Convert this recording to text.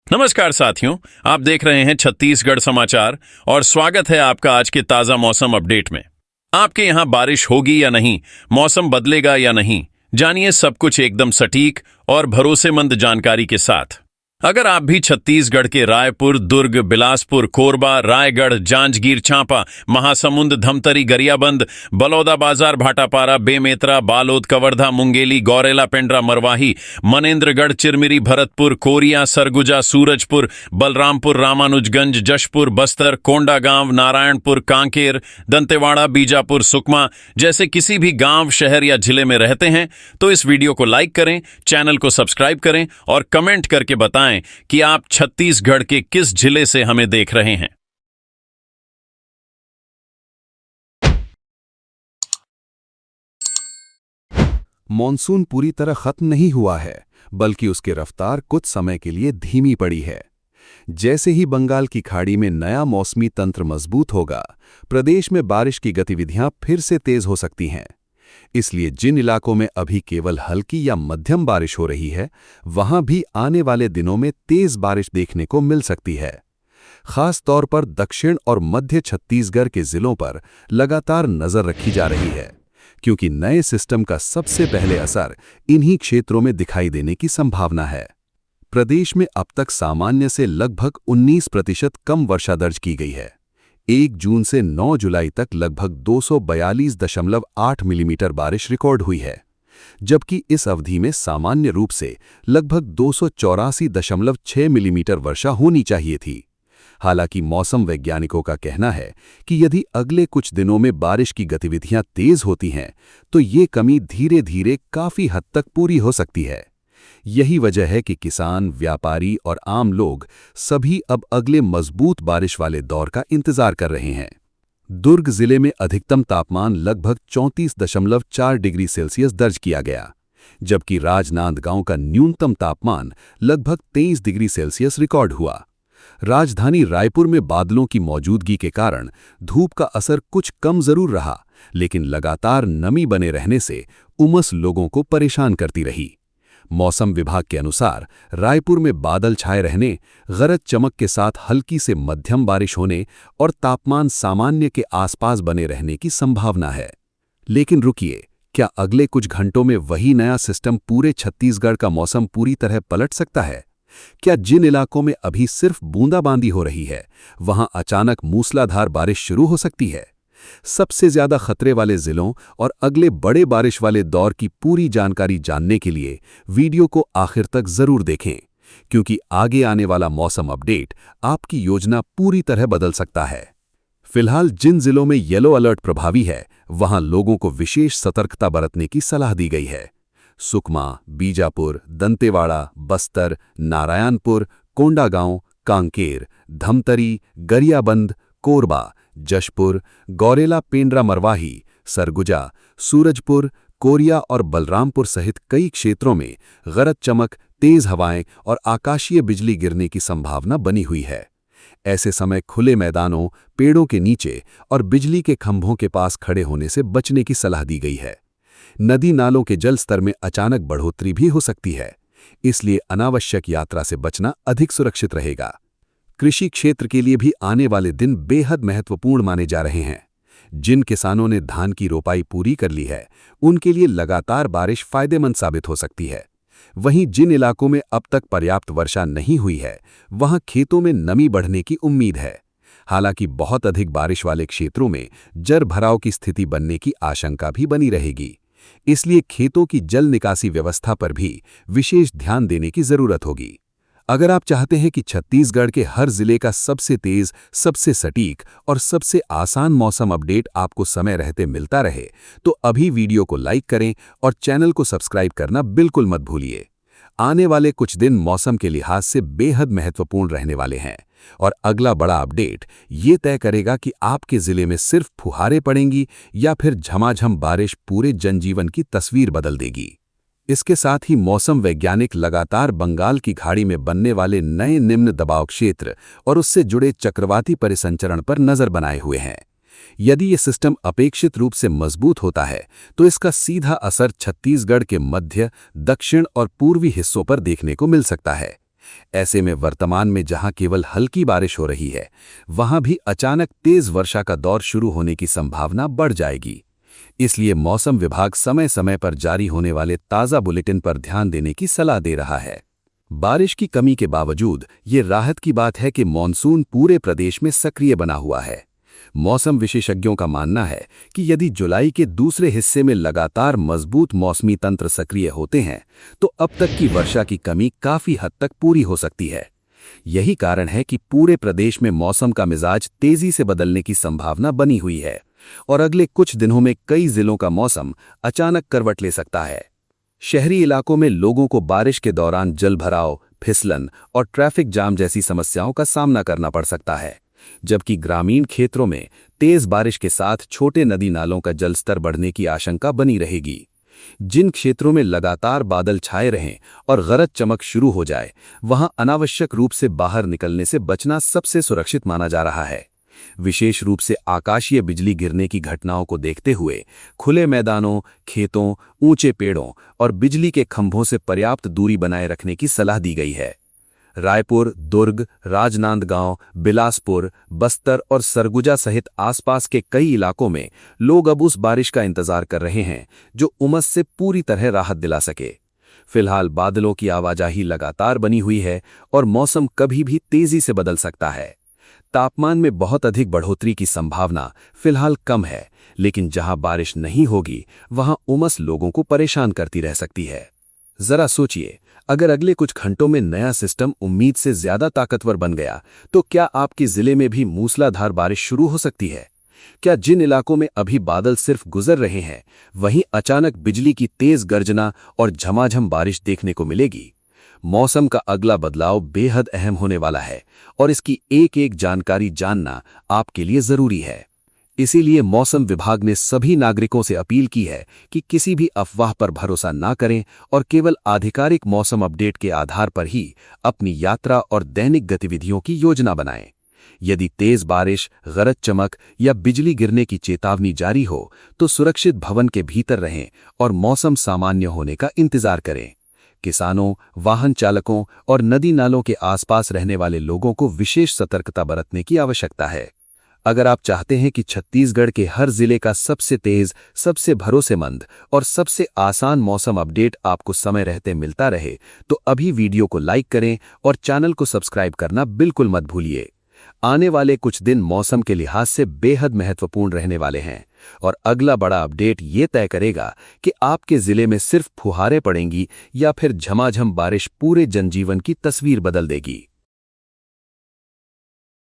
नमस्कार साथियों, आप देख रहे हैं छत्तीसगढ़ समाचार और स्वागत है आपका आज के ताजा मौसम अपडेट में। आपके यहाँ बारिश होगी या नहीं, मौसम बदलेगा या नहीं, जानिए सब कुछ एकदम सटीक और भरोसेमंद जानकारी के साथ। अगर आप भी छत्तीसगढ़ के रायपुर, दुर्ग, बिलासपुर, कोरबा, रायगढ़, जांजगीर चांपा, महासमुंद, धमतरी, गरियाबंद, बलौदाबाजार, भाटापारा, बेमेतरा, बालोद, कवर्धा, मुंगेली, गौरेला, पेंड्रा, मरवाही, मनेन्द्रगढ़, चिरमिरी, भरतपुर, कोरिया, सरगुजा, सूरजपुर, बलरामपुर, रामानुजगंज, जशपुर, बस्तर, कोंडागांव, नारायणपुर, कांकेर, दंतेवाड़ा, बीजापुर, सुकमा जैसे किसी भी गांव, शहर या जिले में रहते हैं तो इस वीडियो को लाइक करें, चैनल को सब्सक्राइब करें और कमेंट करके बताएं कि आप छत्तीसगढ़ के किस जिले से हमें देख रहे हैं। मॉनसून पूरी तरह खत्म नहीं हुआ है, बल्कि उसकी रफ्तार कुछ समय के लिए धीमी पड़ी है। जैसे ही बंगाल की खाड़ी में नया मौसमी तंत्र मजबूत होगा, प्रदेश में बारिश की गतिविधियां फिर से तेज हो सकती हैं। इसलिए जिन इलाकों में अभी केवल हल्की या मध्यम बारिश हो रही है, वहां भी आने वाले दिनों में तेज बारिश देखने को मिल सकती है। खास तौर पर दक्षिण और मध्य छत्तीसगढ़ के जिलों पर लगातार नजर रखी जा रही है, क्योंकि नए सिस्टम का सबसे पहले असर इन्हीं क्षेत्रों में दिखाई देने की संभावना है। प्रदेश में अब तक सामान्य से लगभग 19% कम वर्षा दर्ज की गई है। 1 जून से 9 जुलाई तक लगभग 242.8 मिलीमीटर बारिश रिकॉर्ड हुई है, जबकि इस अवधि में सामान्य रूप से लगभग 284.6 मिलीमीटर वर्षा होनी चाहिए थी। हालांकि मौसम वैज्ञानिकों का कहना है कि यदि अगले कुछ दिनों में बारिश की गतिविधियां तेज होती हैं, तो ये कमी धीरे धीरे काफी हद तक पूरी हो सकती है। यही वजह है कि किसान, व्यापारी और आम लोग सभी अब अगले मजबूत बारिश वाले दौर का इंतजार कर रहे हैं। दुर्ग जिले में अधिकतम तापमान लगभग 34.4 डिग्री सेल्सियस दर्ज किया गया, जबकि राजनांदगांव का न्यूनतम तापमान लगभग 23 डिग्री सेल्सियस रिकॉर्ड हुआ। राजधानी रायपुर में बादलों की मौजूदगी के कारण धूप का असर कुछ कम जरूर रहा, लेकिन लगातार नमी बने रहने से उमस लोगों को परेशान करती रही। मौसम विभाग के अनुसार रायपुर में बादल छाए रहने, गरज चमक के साथ हल्की से मध्यम बारिश होने और तापमान सामान्य के आसपास बने रहने की संभावना है। लेकिन रुकिए, क्या अगले कुछ घंटों में वही नया सिस्टम पूरे छत्तीसगढ़ का मौसम पूरी तरह पलट सकता है? क्या जिन इलाकों में अभी सिर्फ बूंदाबांदी हो रही है, वहां अचानक मूसलाधार बारिश शुरू हो सकती है? सबसे ज्यादा खतरे वाले जिलों और अगले बड़े बारिश वाले दौर की पूरी जानकारी जानने के लिए वीडियो को आखिर तक जरूर देखें, क्योंकि आगे आने वाला मौसम अपडेट आपकी योजना पूरी तरह बदल सकता है। फिलहाल जिन जिलों में येलो अलर्ट प्रभावी है, वहां लोगों को विशेष सतर्कता बरतने की सलाह दी गई है। सुकमा, बीजापुर, दंतेवाड़ा, बस्तर, नारायणपुर, कोंडागांव, कांकेर, धमतरी, गरियाबंद, कोरबा, जशपुर, गौरेला, पेंड्रा, मरवाही, सरगुजा, सूरजपुर, कोरिया और बलरामपुर सहित कई क्षेत्रों में गरज चमक, तेज हवाएं और आकाशीय बिजली गिरने की संभावना बनी हुई है। ऐसे समय खुले मैदानों, पेड़ों के नीचे और बिजली के खंभों के पास खड़े होने से बचने की सलाह दी गई है। नदी नालों के जल स्तर में अचानक बढ़ोतरी भी हो सकती है, इसलिए अनावश्यक यात्रा से बचना अधिक सुरक्षित रहेगा। कृषि क्षेत्र के लिए भी आने वाले दिन बेहद महत्वपूर्ण माने जा रहे हैं। जिन किसानों ने धान की रोपाई पूरी कर ली है, उनके लिए लगातार बारिश फायदेमंद साबित हो सकती है। वहीं जिन इलाकों में अब तक पर्याप्त वर्षा नहीं हुई है, वहां खेतों में नमी बढ़ने की उम्मीद है। हालांकि बहुत अधिक बारिश वाले क्षेत्रों में जल भराव की स्थिति बनने की आशंका भी बनी रहेगी। इसलिए खेतों की जल निकासी व्यवस्था पर भी विशेष ध्यान देने की जरूरत होगी। अगर आप चाहते हैं कि छत्तीसगढ़ के हर जिले का सबसे तेज, सबसे सटीक और सबसे आसान मौसम अपडेट आपको समय रहते मिलता रहे, तो अभी वीडियो को लाइक करें और चैनल को सब्सक्राइब करना बिल्कुल मत भूलिए। आने वाले कुछ दिन मौसम के लिहाज से बेहद महत्वपूर्ण रहने वाले हैं और अगला बड़ा अपडेट ये तय करेगा कि आपके जिले में सिर्फ फुहारें पड़ेंगी या फिर झमाझम बारिश पूरे जनजीवन की तस्वीर बदल देगी। इसके साथ ही मौसम वैज्ञानिक लगातार बंगाल की खाड़ी में बनने वाले नए निम्न दबाव क्षेत्र और उससे जुड़े चक्रवाती परिसंचरण पर नजर बनाए हुए हैं। यदि ये सिस्टम अपेक्षित रूप से मजबूत होता है, तो इसका सीधा असर छत्तीसगढ़ के मध्य, दक्षिण और पूर्वी हिस्सों पर देखने को मिल सकता है। ऐसे में वर्तमान में जहां केवल हल्की बारिश हो रही है, वहां भी अचानक तेज वर्षा का दौर शुरू होने की संभावना बढ़ जाएगी। इसलिए मौसम विभाग समय समय पर जारी होने वाले ताज़ा बुलेटिन पर ध्यान देने की सलाह दे रहा है। बारिश की कमी के बावजूद ये राहत की बात है कि मॉनसून पूरे प्रदेश में सक्रिय बना हुआ है। मौसम विशेषज्ञों का मानना है कि यदि जुलाई के दूसरे हिस्से में लगातार मजबूत मौसमी तंत्र सक्रिय होते हैं, तो अब तक की वर्षा की कमी काफी हद तक पूरी हो सकती है। यही कारण है कि पूरे प्रदेश में मौसम का मिजाज तेजी से बदलने की संभावना बनी हुई है और अगले कुछ दिनों में कई जिलों का मौसम अचानक करवट ले सकता है। शहरी इलाकों में लोगों को बारिश के दौरान जलभराव, फिसलन और ट्रैफिक जाम जैसी समस्याओं का सामना करना पड़ सकता है, जबकि ग्रामीण क्षेत्रों में तेज बारिश के साथ छोटे नदी नालों का जलस्तर बढ़ने की आशंका बनी रहेगी। जिन क्षेत्रों में लगातार बादल छाए रहें और गरज चमक शुरू हो जाए, वहां अनावश्यक रूप से बाहर निकलने से बचना सबसे सुरक्षित माना जा रहा है। विशेष रूप से आकाशीय बिजली गिरने की घटनाओं को देखते हुए खुले मैदानों, खेतों, ऊंचे पेड़ों और बिजली के खंभों से पर्याप्त दूरी बनाए रखने की सलाह दी गई है। रायपुर, दुर्ग, राजनांदगांव, बिलासपुर, बस्तर और सरगुजा सहित आसपास के कई इलाकों में लोग अब उस बारिश का इंतजार कर रहे हैं जो उमस से पूरी तरह राहत दिला सके। फिलहाल बादलों की आवाजाही लगातार बनी हुई है और मौसम कभी भी तेजी से बदल सकता है। तापमान में बहुत अधिक बढ़ोतरी की संभावना फिलहाल कम है, लेकिन जहां बारिश नहीं होगी, वहां उमस लोगों को परेशान करती रह सकती है। जरा सोचिए, अगर अगले कुछ घंटों में नया सिस्टम उम्मीद से ज्यादा ताकतवर बन गया, तो क्या आपके जिले में भी मूसलाधार बारिश शुरू हो सकती है? क्या जिन इलाकों में अभी बादल सिर्फ गुजर रहे हैं, वहीं अचानक बिजली की तेज गर्जना और झमाझम बारिश देखने को मिलेगी? मौसम का अगला बदलाव बेहद अहम होने वाला है और इसकी एक एक जानकारी जानना आपके लिए जरूरी है। इसीलिए मौसम विभाग ने सभी नागरिकों से अपील की है कि किसी भी अफवाह पर भरोसा ना करें और केवल आधिकारिक मौसम अपडेट के आधार पर ही अपनी यात्रा और दैनिक गतिविधियों की योजना बनाएं। यदि तेज बारिश, गरज चमक या बिजली गिरने की चेतावनी जारी हो, तो सुरक्षित भवन के भीतर रहें और मौसम सामान्य होने का इंतजार करें। किसानों, वाहन चालकों और नदी नालों के आसपास रहने वाले लोगों को विशेष सतर्कता बरतने की आवश्यकता है। अगर आप चाहते हैं कि छत्तीसगढ़ के हर जिले का सबसे तेज, सबसे भरोसेमंद और सबसे आसान मौसम अपडेट आपको समय रहते मिलता रहे, तो अभी वीडियो को लाइक करें और चैनल को सब्सक्राइब करना बिल्कुल मत भूलिए। आने वाले कुछ दिन मौसम के लिहाज से बेहद महत्वपूर्ण रहने वाले हैं और अगला बड़ा अपडेट ये तय करेगा कि आपके जिले में सिर्फ फुहारें पड़ेंगी या फिर झमाझम बारिश पूरे जनजीवन की तस्वीर बदल देगी।